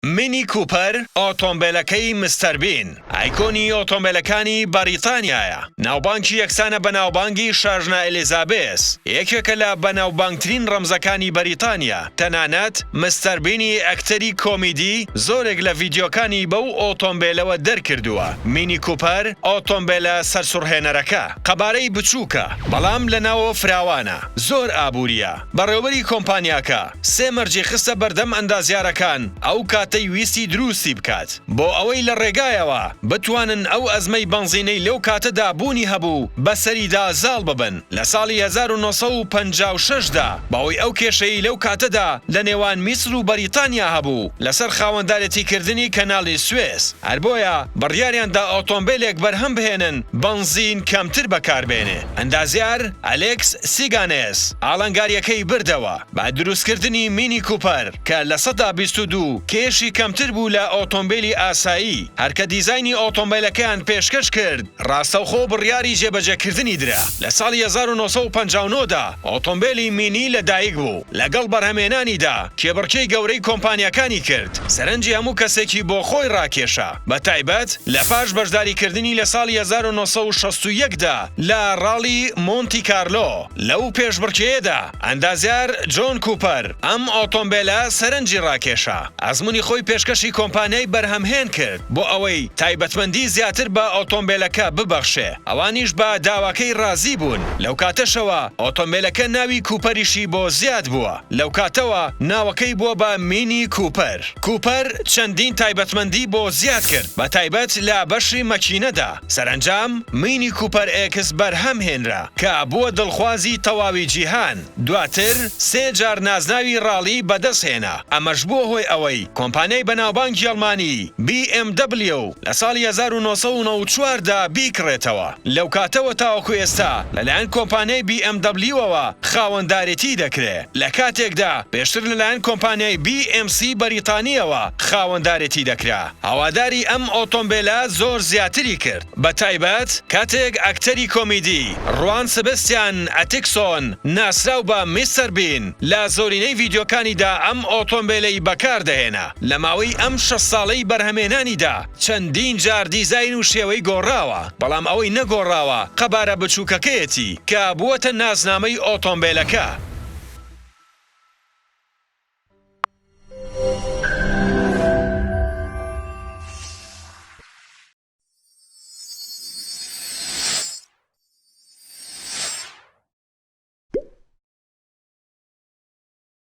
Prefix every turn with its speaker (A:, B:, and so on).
A: مینی کوپەر ئۆتۆمبیلەکەی مستەر بین ئایکۆنی ئۆتۆمبیلەکانی بەریتانیایە. ناوبانکی یەکسانە بە ناوبانگی شاژنە ئێلیزابێس، یەکێکە لە بەناوبانگترین ڕەمزەکانی بەریتانیا. تەنانەت مستەر بینی ئەکتەری کۆمیدی زۆرێک لە ڤیدیۆکانی بەو ئۆتۆمبیلەوە دەرکردووە. مینی کوپەر ئۆتۆمبیلە سەرسوڕهێنەرەکە، قەبارەی بچووکە بەڵام لەناوە فراوانە، زۆر ئابووریە. بەڕێوەبەری کۆمپانیاکە سێ مەرجی خستە بەردەم ئەندازیارەکان ئەو کاتەی ویستی دروستی بکات بۆ ئەوەی لە ڕێگایەوە بتوانن ئەو ئەزمەی بەنزینەی لەو کاتەدا بوونی هەبوو بەسەریدا زاڵ ببن. لە ساڵی 1956دا باوەی ئەو کێشەی لەو کاتەدا لە نێوان میسر و بەریتانیا هەبوو لەسەر خاوەندارەتیکردنی کەناڵی سوێس. هەر بۆیە بڕیاریاندا ئۆتۆمبیلێک بەرهەم بهێنن بەنزین کەمتر بەکاربێنێ. ئەندازیار ئەلێکس سیگانێس ئاڵنگاریەکەی بردەوە با دروستکردنی مینی کوپەر کە لە سەدا 22 کێشی کەمتر بوو لە ئۆتۆمبیلی ئاسایی. هەرکە دیزایانی ئۆتۆمبیلەکەیان پێشکەش کرد، ڕاستەوخۆ بڕیاری جێبەجێکردنی درا. لە ساڵی 1959دا ئۆتۆمبیلی مینی لەدایک بوو، لەگەڵ بەرهەمێنانیدا کێبڕکەی گەورەی کۆمپانیەکانی کرد. سەرنجی هەموو کەسێکی بۆ خۆی ڕاکێشا، بە تایبەت لە پاش بەشداریکردنی لە ساڵی 1961دا لە ڕاڵی مۆنتی کارلۆ. لەو پێشبڕکێیەدا ئەندازیار جۆن کوپەر ئەم ئۆتۆمبیلە سەرنجی ڕاکێشا. ئەزموونی خۆی پێشکەشی کۆمپانیای بەرهەمهێن کرد بۆ ئەوەی تایبەتمەندی زیاتر بە ئۆتۆمبیلەکە ببەخشێ. ئەوانیش بە داواکەی ڕازی بوون. لەو کاتەشەوە ئۆتۆمبیلەکە ناوی کوپەریشی بۆ زیاد بووە. لەو کاتەوە ناوەکەی بووە بە مینی کوپەر. کوپەر چەندین تایبەتمەندی بۆ زیاد کرد، بە تایبەت لە بەشی مەکینەدا. سەرنجام مینی کوپەر ئێکس بەرهەم هێنرا کە بووە دڵخوازی تەواوی جیهان. دواتر سێ جار نازناوی ڕاڵی بەدەستهێنا. ئەمەش بووە هۆی ئەوەی کۆمپانیای بەناوبانگی ئەڵمانی BMW لە ساڵی 1994دا بیکڕێتەوە. لەو کاتەوە تاوەکو ئێستا لەلایەن کۆمپانیای BMWەوە خاوەندارێتی دەکرێت. لە کاتێکدا پێشتر لەلایەن کۆمپانیای BMC بەریتانیەوە خاوەندارێتی دەکرا. هەواداری ئەم ئۆتۆمبیلە زۆر زیاتری کرد، بە تایبەت کاتێک ئەکتەری کۆمیدی ڕوان سبستیان ئەتیکسۆن ناسراو بە میستەر بین لە زۆرینەی ڤیدیۆکانیدا ئەم ئۆتۆمبیلەی بەکاردەهێنا. لە ماوەی ئەم 6 ساڵەی بەرهەمێنانیدا چەندین جار دیزاین و شێوەی گۆڕاوە، بەڵام ئەوەی نەگۆڕاوە قەبارە بچووکەکەیەتی کە بووەتە نازنامەی ئۆتۆمبیلەکە.